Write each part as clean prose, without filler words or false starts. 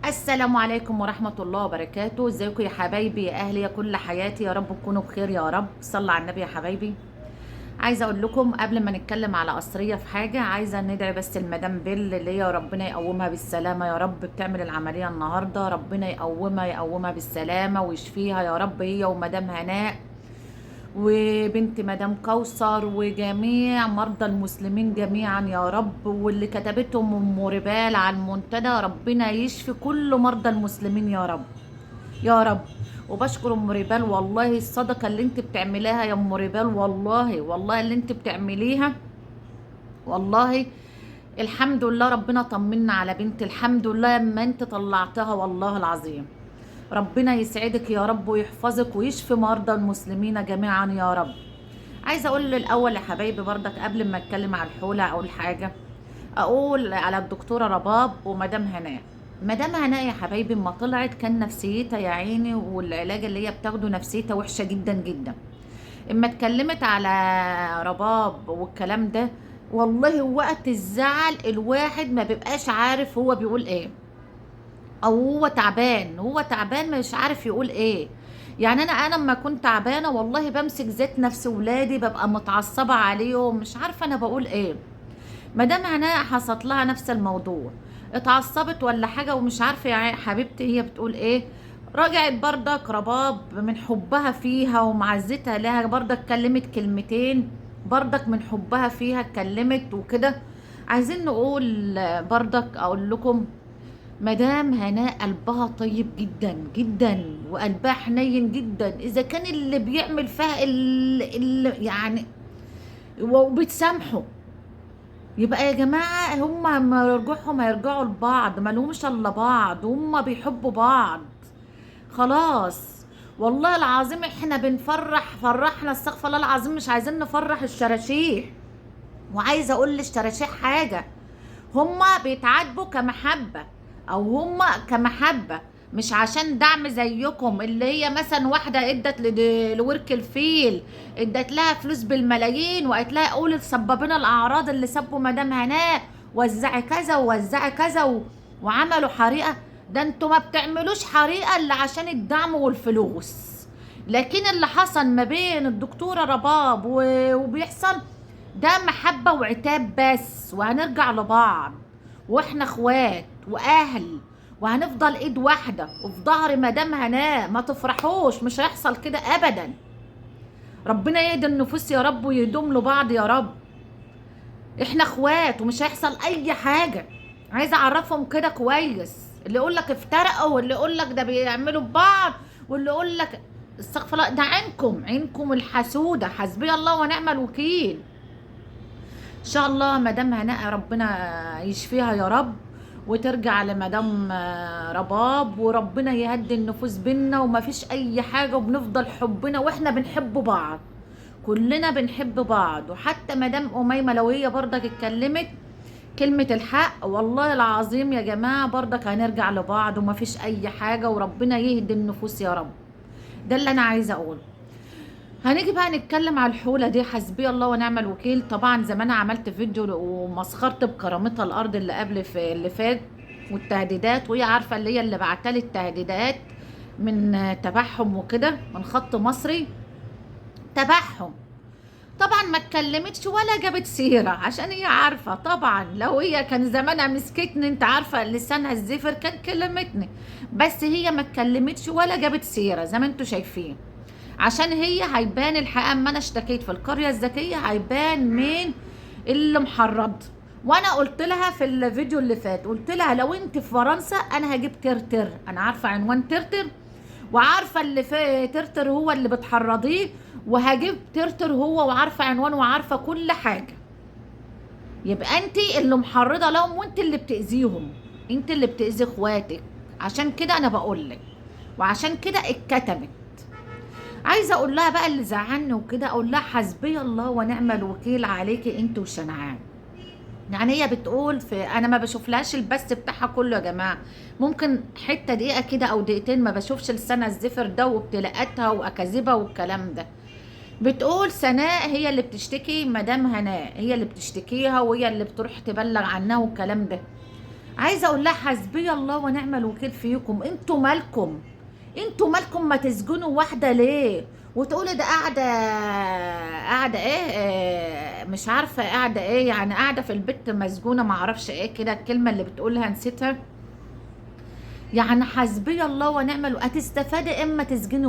السلام عليكم ورحمة الله وبركاته. ازيكم يا حبايبي يا اهلي يا كل حياتي، يا رب تكونوا بخير يا رب. صلى على النبي يا حبايبي. عايزة اقول لكم قبل ما نتكلم على قصرية في حاجة، عايزة ندعي بس المدام بيل اللي هي ربنا يقومها بالسلامة يا رب. بتعمل العملية النهاردة، ربنا يقومها بالسلامة ويشفيها يا رب، هي ومدام هناء وبنت مدام كوثر وجميع مرضى المسلمين جميعا يا رب، واللي كتبتهم ام ربال على المنتدى ربنا يشفي كل مرضى المسلمين يا رب يا رب. وبشكر ام ريبال، والله الصدقه اللي انت بتعمليها يا ام ريبال، والله اللي انت بتعمليها والله. الحمد لله ربنا طمنا على بنتي، الحمد لله لما انت طلعتها والله العظيم. ربنا يسعدك يا رب ويحفظك ويشفي مرضى المسلمين جميعا يا رب. عايزه اقول الاول يا حبايبي برضك قبل ما اتكلم على الحوله اقول حاجه، اقول على الدكتوره رباب ومدام هناء. مدام هناء يا حبايبي ما طلعت كان نفسيتها يا عيني، والعلاج اللي هي بتاخده نفسيتها وحشه جدا جدا. اما اتكلمت على رباب والكلام ده، والله وقت الزعل الواحد ما بيبقاش عارف هو بيقول ايه، او هو تعبان مش عارف يقول ايه. يعني انا لما كنت تعبانه والله بمسك ذات نفس ولادي، ببقى متعصبه عليهم مش عارفه انا بقول ايه. مدام هناء حصلت لها نفس الموضوع، اتعصبت ولا حاجه ومش عارفه يا حبيبتي هي بتقول ايه. رجعت برضك رباب من حبها فيها ومعزتها لها، برضك اتكلمت كلمتين، برضك من حبها فيها اتكلمت وكده. عايزين نقول برضك اقول لكم مدام هناء قلبها طيب جدا جدا وقلبها حنين جدا، اذا كان اللي بيعمل فيها اللي يعني وبتسامحه، يبقى يا جماعة هما ما يرجعهم هيرجعوا لبعض، ما لهمش الا بعض، هما بيحبوا بعض خلاص. والله العظيم احنا فرحنا استغفر الله العظيم، مش عايزين نفرح الشراشيح. وعايزة اقول للشراشيح حاجة، هما بيتعاتبوا كمحبة، او هما كمحبة مش عشان دعم زيكم. اللي هي مثلا واحدة ادت لورك الفيل، ادت لها فلوس بالملايين وقالت لها قولي لسببنا الاعراض اللي سبوا مدام هناء، وزعي كذا ووزعي كذا وعملوا حريقة. ده انتوا ما بتعملوش حريقة الا عشان الدعم والفلوس. لكن اللي حصل ما بين الدكتورة رباب وبيحصل ده محبة وعتاب بس، وهنرجع لبعض واحنا اخوات واهل، وهنفضل ايد واحدة وفي ظهر مدام هناء. ما تفرحوش، مش هيحصل كده ابدا. ربنا يهدي النفوس يا رب ويدوم لبعض يا رب. احنا اخوات ومش هيحصل اي حاجة. عايزة اعرفهم كده كويس، اللي يقول لك افترقوا واللي يقول لك ده بيعملوا ببعض واللي يقول لك استغفر الله، ده عينكم الحسودة. حسبي الله ونعم الوكيل. ان شاء الله مدام هناء ربنا يشفيها يا رب، وترجع لمدام رباب، وربنا يهدي النفوس بينا وما فيش اي حاجة، وبنفضل حبنا واحنا بنحب بعض، كلنا بنحب بعض. وحتى مدام أميمة لو هي برضك اتكلمت كلمة الحق، والله العظيم يا جماعة برضك هنرجع لبعض وما فيش اي حاجة، وربنا يهدي النفوس يا رب. ده اللي انا عايزة اقوله. هنيجي بقى نتكلم على الحولة دي، حسبي الله ونعم الوكيل. طبعا زمان عملت فيديو ومسخرت بكرامتها الارض اللي قبل في اللي فات والتهديدات، وهي عارفة اللي هي اللي بعتلي التهديدات من تبعهم وكده، من خط مصري تبعهم. طبعا ما اتكلمتش ولا جابت سيرة عشان هي عارفة. طبعا لو هي كان زمانها مسكتني، انت عارفة لسانها الزفر كان كلمتني، بس هي ما اتكلمتش ولا جابت سيرة زي ما انتوا شايفين. عشان هي هيبان الحقيقه، اما انا اشتكيت في القريه الذكيه هيبان مين اللي محرض. وانا قلت لها في الفيديو اللي فات، قلت لها لو انت في فرنسا انا هجيب ترتر، انا عارفه عنوان ترتر وعارفه اللي في ترتر هو اللي بتحرضيه، وهجيب ترتر هو وعارفه عنوانه وعارفه كل حاجه. يبقى انت اللي محرضه لهم وانت اللي بتاذيهم، انت اللي بتاذي اخواتك. عشان كده انا بقول لك، وعشان كده اتكتمت. عايزه اقول لها بقى اللي زعلني وكده، اقول لها حسبي الله ونعم الوكيل عليكي انت وشنعان. يعني هي بتقول في، انا ما بشوفلهاش البث بتاعها كله يا جماعه، ممكن حته دقيقه كده او دقيقتين، ما بشوفش لسانها الزفر ده وابتلاءاتها واكاذيبها والكلام ده. بتقول سناء هي اللي بتشتكي مدام هناء، هي اللي بتشتكيها وهي اللي بتروح تبلغ عنها والكلام ده. عايزه اقول لها حسبي الله ونعم الوكيل فيكم. انتوا مالكم؟ انتوا مالكم؟ ما تسجنوا واحده ليه؟ وتقولي ده قاعده ايه، مش عارفه قاعده ايه، يعني قاعده في البيت مسجونه، ما اعرفش ايه كده الكلمه اللي بتقولها نسيتها. يعني حسبي الله ونعم الوكيل. هتستفادي اما تسجني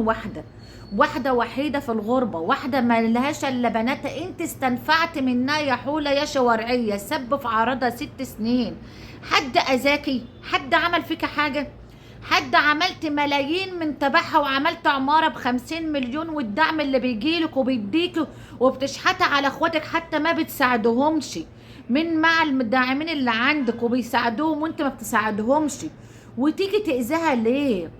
واحده وحيده في الغربه، واحده ما لهاش الا بناتها، انت استنفعت منها يا حوله يا شوارعيه، سب في عرضها 6 سنين. حد اذاكي؟ حد عمل فيك حاجه؟ حد عملت ملايين من تبعها، وعملت عماره ب50 مليون، والدعم اللي بيجيلك وبيديك وبتشحتي على اخواتك، حتى ما بتساعدهمش من مع المدعمين اللي عندك وبيساعدوهم وانت ما بتساعدهمش، وتيجي تأذيها ليه؟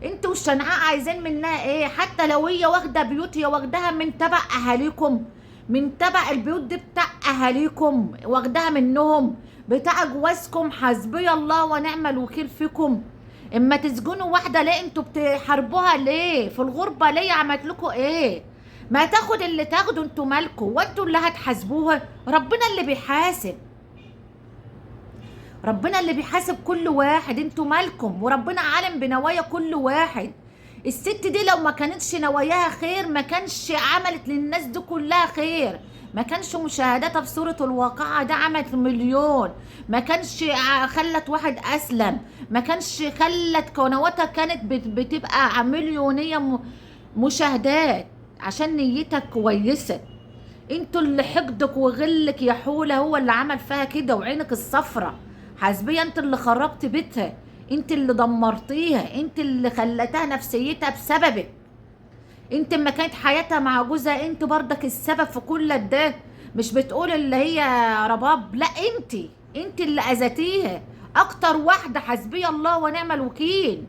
انتوا الشنعاء عايزين منها ايه؟ حتى لو هي واخده بيوت، هي واخداها من تبع اهاليكم، من تبع البيوت دي بتاع اهاليكم، واخداها منهم بتاع جوازكم. حسبي الله ونعم الوكيل فيكم. اما تسجنوا واحده ليه؟ انتوا بتحاربوها ليه في الغربه؟ ليه؟ عملت لكم ايه؟ ما تاخد اللي تاخده، انتوا مالكم؟ وانتوا اللي هتحاسبوها؟ ربنا اللي بيحاسب، ربنا اللي بيحاسب كل واحد. انتوا مالكم؟ وربنا عالم بنوايا كل واحد. الست دي لو ما كانتش نواياها خير ما كانش عملت للناس دي كلها خير، ما كانش مشاهداتها في صورة الواقعة ده عملت مليون، ما كانش خلت واحد أسلم، ما كانش خلت قنواتها كانت بتبقى مليونية مشاهدات عشان نيتها كويسة. انتوا اللي حقدك وغلك يا حولة هو اللي عمل فيها كده، وعينك الصفرة. حسبية انت اللي خربت بيتها، انت اللي دمرتيها، انت اللي خلتها نفسيتها بسببك. انت ما كانت حياتها مع جوزها انت برضك السبب في كل ده. مش بتقول اللي هي رباب، لا انت اللي اذيتيها اكتر واحدة. حسبي الله ونعم الوكيل.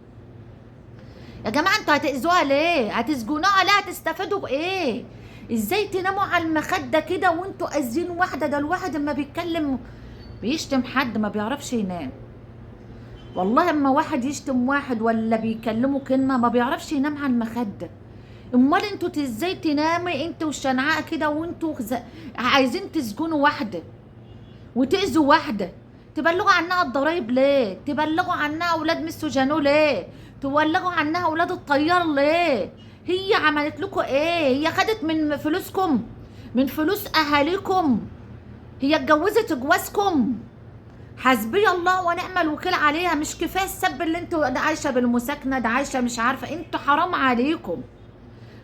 يا جماعة انتوا هتأذوها ليه؟ هتسجنوها ليه؟ هتستفادوا بايه؟ ازاي تناموا على المخدة كده وانتوا أذين واحدة؟ ده الواحد اما بيتكلم بيشتم حد ما بيعرفش ينام. والله اما واحد يشتم واحد ولا بيكلمه كلمة ما بيعرفش ينام على المخدة. امال انتوا ازاي تنامي انت والشنعاء كده وانتوا عايزين تسجنوا واحدة وتأذوا واحدة؟ تبلغوا عنها الضرايب ليه؟ تبلغوا عنها اولاد ميسو جانو ليه؟ تبلغوا عنها اولاد الطيار ليه؟ هي عملت لكم ايه؟ هي خدت من فلوسكم، من فلوس اهاليكم؟ هي اتجوزت جوازكم؟ حسبي الله ونعم الوكيل عليها. مش كفايه السب اللي انتوا ده عايشه بالمساكنه، ده عايشه مش عارفه. انتوا حرام عليكم،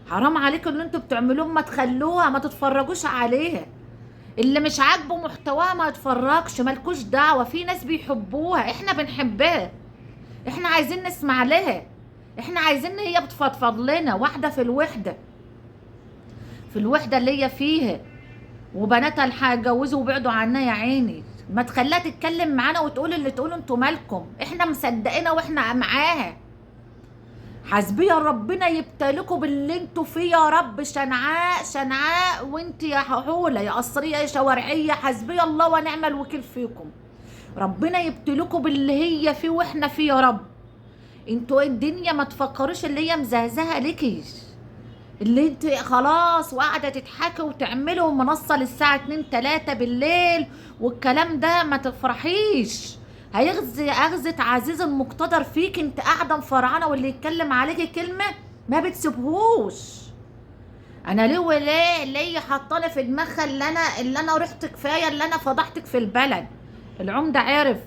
حرام عليكم اللي انتوا بتعملوه. ما تخلوها، ما تتفرجوش عليها. اللي مش عاجبه محتواها ما يتفرجش، مالكوش دعوه. في ناس بيحبوها، احنا بنحبها، احنا عايزين نسمع لها، احنا عايزين هي بتفضفض لنا. واحده في الوحده، في الوحده اللي هي فيها، وبناتها اللي هيتجوزوا وبعدوا عنها يا عيني. ما تخليها تتكلم معانا وتقول اللي تقوله. انتوا مالكم؟ احنا مصدقينها واحنا معاها. حسبي ربنا يبتلكوا باللي انتوا فيه يا رب. شنعاء وانت يا حولة يا قصرية يا شوارعية، حسبي الله ونعم الوكيل فيكم. ربنا يبتلكوا باللي هي فيه واحنا فيه يا رب. انتوا الدنيا ما تفكروش اللي هي مزهزهه ليكي، اللي انت خلاص وقاعده تضحكي وتعملوا منصه للساعه 2 3 بالليل والكلام ده. ما تفرحيش، اغزة عزيز المقتدر فيك. انت قاعده مفرعنه واللي يتكلم عليكي كلمه ما بتسيبهوش. انا ليه وليه ليه حاطاني في دماغها اللي انا رحت كفايه، اللي انا فضحتك في البلد. العمده عارف،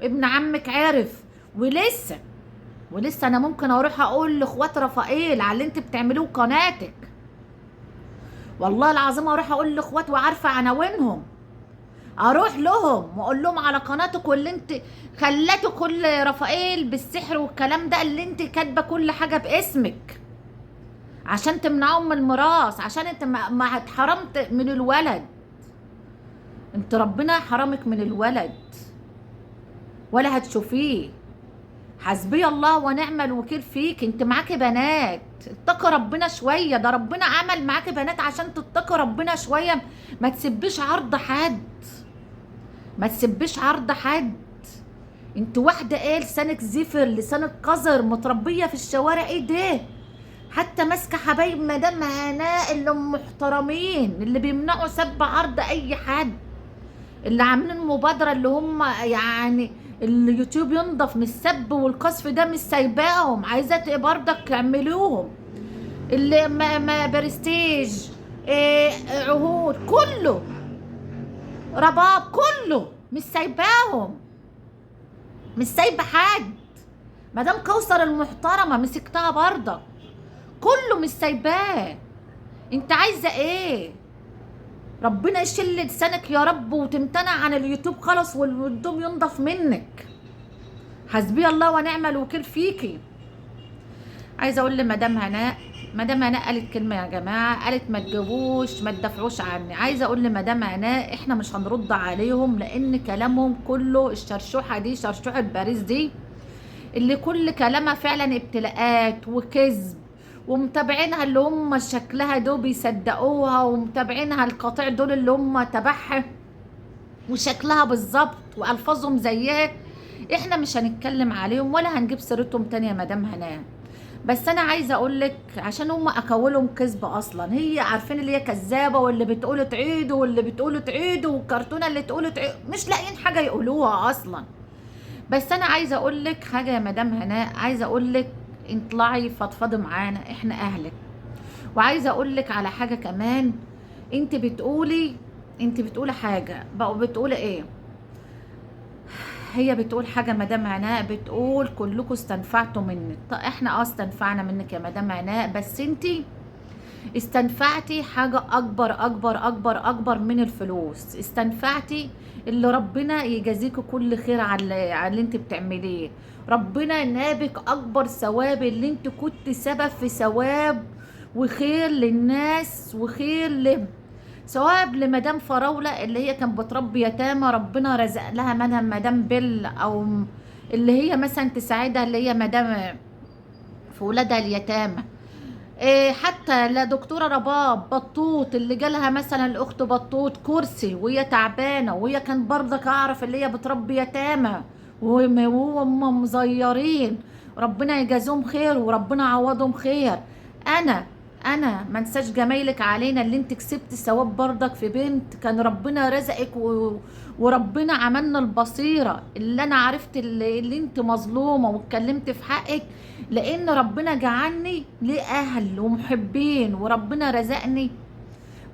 ابن عمك عارف، ولسه انا ممكن اروح اقول لاخوات رفائيل على اللي انت بتعملوه قناتك. والله العظيم اروح اقول لاخوات وعارفه عناوينهم، اروح لهم واقول لهم على قناتك واللي انت خلته كل رفائيل بالسحر والكلام ده، اللي انت كاتبه كل حاجه باسمك عشان تمنعهم من الميراث، عشان انت ما اتحرمت من الولد. انت ربنا حرمك من الولد ولا هتشوفيه. حسبي الله ونعم الوكيل فيك. انت معاكي بنات، اتقي ربنا شويه. ده ربنا عمل معاكي بنات عشان تتقي ربنا شويه. ما تسبيش عرض حد، ما تسبيش عرض حد. انت واحده ايه؟ لسانك زفر، لسانك قذر، متربيه في الشوارع. ايه ده؟ حتى ماسكه حبايب مدام هناء اللي محترمين، اللي بيمنعوا سب عرض اي حد. اللي عاملين المبادرة اللي هم يعني اليوتيوب ينضف من السب والقذف ده، مش سايباهم، عايزة برضك اعملوهم. اللي ما برستيج، إيه، عهود، كله، رباب، كله مش سايباهم، مش سايبه حد. مدام كوثر المحترمه مسكتها برضك، كله مش سايباه. انت عايزه ايه؟ ربنا يشيل لسانك يا رب وتمتنع عن اليوتيوب خلاص، واليوتيوب ينضف منك. حسبي الله ونعم الوكيل فيكي. عايزه اقول لمدام هناء، مدام هناء قالت كلمه يا جماعه، قالت ما تجيبوش ما تدافعوش عني. عايزه اقول لمدام هناء احنا مش هنرد عليهم، لان كلامهم كله الشرشوحه دي، شرشوحه باريس دي، اللي كل كلامها فعلا ابتلاءات وكذب، ومتابعينها اللي هم شكلها دول بيصدقوها، ومتابعينها القطيع دول اللي هم تبعها وشكلها بالظبط والفاظهم زيها. احنا مش هنتكلم عليهم ولا هنجيب سيرتهم تاني يا مدام هناء. بس انا عايزه اقول لك عشان هم اكولهم كذب اصلا، هي عارفين اللي هي كذابه، واللي بتقوله تعيدوا، واللي بتقوله تعيدوا، والكرتونه اللي تقوله تعيدوا، مش لاقيين حاجه يقولوها اصلا. بس انا عايزه اقول لك حاجه يا مدام هناء، عايزه اقول لك اطلعي فضفضي معانا، احنا اهلك. وعايزه اقول لك على حاجه كمان. انت بتقولي انت بتقولي حاجه بقوا، بتقولي ايه؟ هي بتقول حاجه مدام هناء، بتقول كلكم استنفعتوا منك. طب احنا استنفعنا منك يا مدام هناء، بس انت استنفعتي حاجة أكبر أكبر أكبر أكبر من الفلوس. استنفعتي اللي ربنا يجازيكي كل خير على اللي انت بتعمليه. ربنا نابك أكبر ثواب، اللي انت كنت سبب في ثواب وخير للناس وخير ثواب لمدام فراولة اللي هي كانت بتربي يتامى، ربنا رزق لها منها مدام بيل، أو اللي هي مثلا تساعدها اللي هي مدام في ولادها اليتامى. إيه، حتى لا دكتورة رباب بطوط اللي جالها مثلا الاخت بطوط كرسي وهي تعبانة، وهي كان برضك اعرف اللي هي بتربي يتامى وهم مزيرين، ربنا يجازيهم خير وربنا يعوضهم خير. انا انا ما انساش جمايلك علينا، اللي انت كسبت ثواب برضك في بنت كان ربنا رزقك وربنا عملنا البصيرة، اللي انا عرفت اللي انت مظلومة واتكلمت في حقك، لان ربنا جعلني ليه اهل ومحبين، وربنا رزقني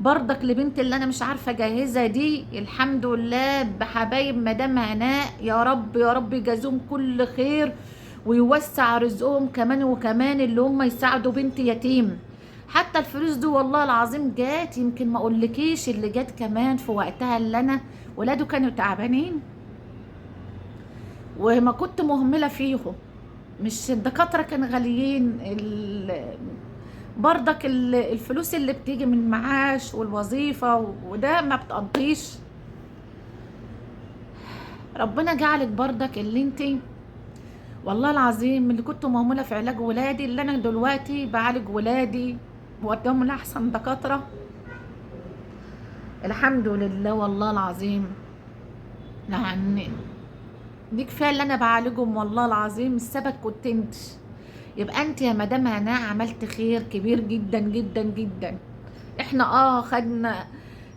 برضك لبنت اللي انا مش عارفه اجهزها دي، الحمد لله بحبايب مدام هناء. يا رب يا رب يجازيهم كل خير ويوسع رزقهم كمان وكمان، اللي هم يساعدوا بنت يتيم. حتى الفلوس دي والله العظيم جات، يمكن ما اقولكيش اللي جات كمان في وقتها اللي انا ولاده كانوا تعبانين وما كنت مهمله فيهم. مش الدكاترة كان غاليين، برضك الفلوس اللي بتيجي من المعاش والوظيفة وده ما بتقضيش. ربنا جعلك برضك اللي انت والله العظيم اللي كنت مهملة في علاج ولادي، اللي انا دلوقتي بعالج ولادي وقدامهم لأحسن دكاترة، الحمد لله والله العظيم. يعني دي كفايه اللي انا بعالجهم والله العظيم، السبب كنت انت. يبقى انت يا مدام هناء عملت خير كبير جدا جدا جدا. احنا خدنا،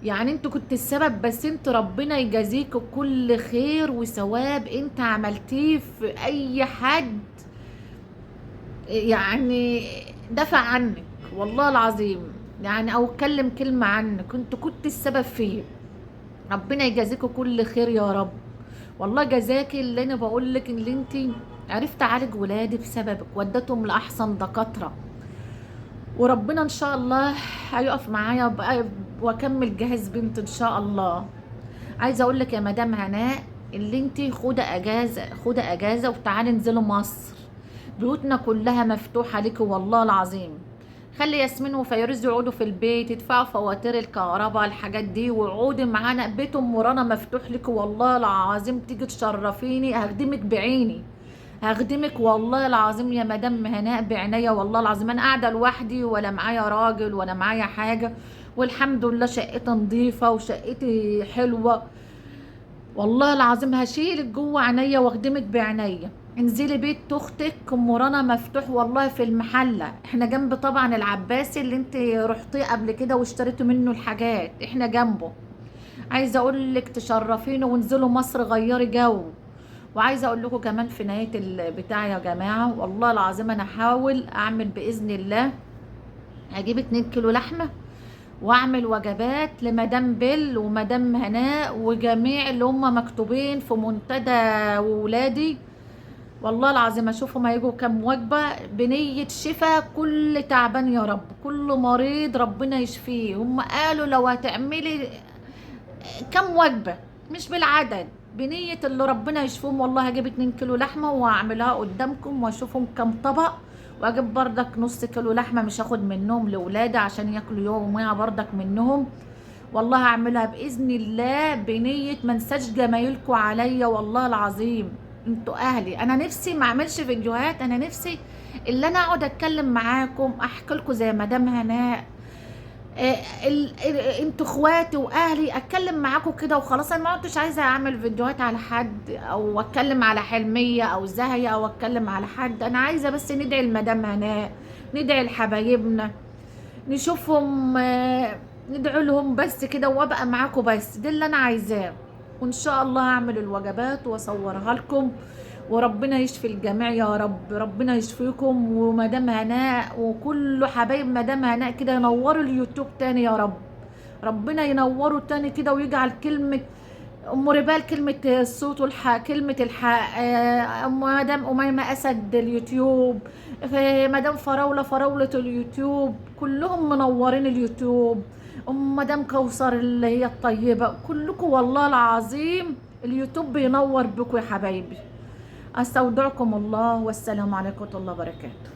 يعني انت كنت السبب، بس انت ربنا يجازيك كل خير وثواب انت عملتيه في اي حد يعني دافع عنك والله العظيم، يعني او اتكلم كلمة عنك كنت السبب فيه. ربنا يجازيك كل خير يا رب. والله جزاكي اللي انا بقول لك اللي انت عرفت اعالج ولادي بسببك، وديتهم لاحسن دكاتره، وربنا ان شاء الله هيقف معايا بقى واكمل جهاز بنت ان شاء الله. عايزه اقول لك يا مدام هناء اللي انت خدي اجازه، خدي اجازه وتعالي انزلوا مصر، بيوتنا كلها مفتوحه لك والله العظيم. خلي ياسمين وفيروز يقعدوا في البيت يدفعوا فواتير الكهرباء الحاجات دي، وقعدي معانا، بيت ام رنا مفتوح لك والله العظيم، تيجي تشرفيني هخدمك بعيني، هخدمك والله العظيم يا مدام هناء بعناية والله العظيم. انا قاعده لوحدي ولا معايا راجل ولا معايا حاجه، والحمد لله شقتي نظيفه وشقتي حلوه والله العظيم. هشيلك جوه عينيا واخدمك بعينيا. انزلي بيت اختك ام رنا مفتوح والله في المحله، احنا جنب طبعا العباسي اللي انت رحتيه قبل كده واشتريتوا منه الحاجات، احنا جنبه. عايزه اقول لك تشرفيني وانزلوا مصر غيري جو. وعايزه اقول لكم كمان في نهايه البتاع يا جماعه، والله العظيم انا هحاول اعمل باذن الله، اجيب 2 كيلو لحمه واعمل وجبات لمدام بيل ومدام هناء وجميع اللي هم مكتوبين في منتدى وولادي. والله العظيم اشوفهم هيجوا كام وجبه بنيه شفاء كل تعبان يا رب، كل مريض ربنا يشفيه. هم قالوا لو هتعملي كام وجبه مش بالعدد، بنيه اللي ربنا يشفيهم. والله هجيب 2 كيلو لحمه واعملها قدامكم واشوفهم كام طبق، واجيب بردك نص كيلو لحمه مش هاخد منهم لاولادي عشان ياكلوا يوميها بردك منهم. والله هعملها باذن الله بنيه ما انساش جمايلكم عليا. والله العظيم انتوا اهلي، انا نفسي ما اعملش فيديوهات، انا نفسي اللي انا اقعد اتكلم معاكم احكي لكم زي مدام هناء. انتوا اخواتي واهلي، اتكلم معاكم كده وخلاص. انا ما كنتش عايزه اعمل فيديوهات على حد او اتكلم على حلميه او زاهيه او اتكلم على حد. انا عايزه بس ندعي المدام هناء، ندعي لحبايبنا، نشوفهم، ندعو لهم بس كده وابقى معاكم، بس ده اللي انا عايزاه. وان شاء الله هعمل الوجبات واصورها لكم، وربنا يشفي الجميع يا رب. ربنا يشفيكم ومدام هناء وكل حبايب مدام هناء كده، ينوروا اليوتيوب تاني يا رب. ربنا ينوروا تاني كده ويجعل كلمة ام ربال، كلمة الصوت كلمة الحق، مدام أميمة أسد اليوتيوب، مدام فراولة اليوتيوب، كلهم منورين اليوتيوب. مدام كوثر اللي هي الطيبة، كلكم والله العظيم اليوتيوب بينور بكم يا حبايبي. استودعكم الله، والسلام عليكم ورحمة الله وبركاته.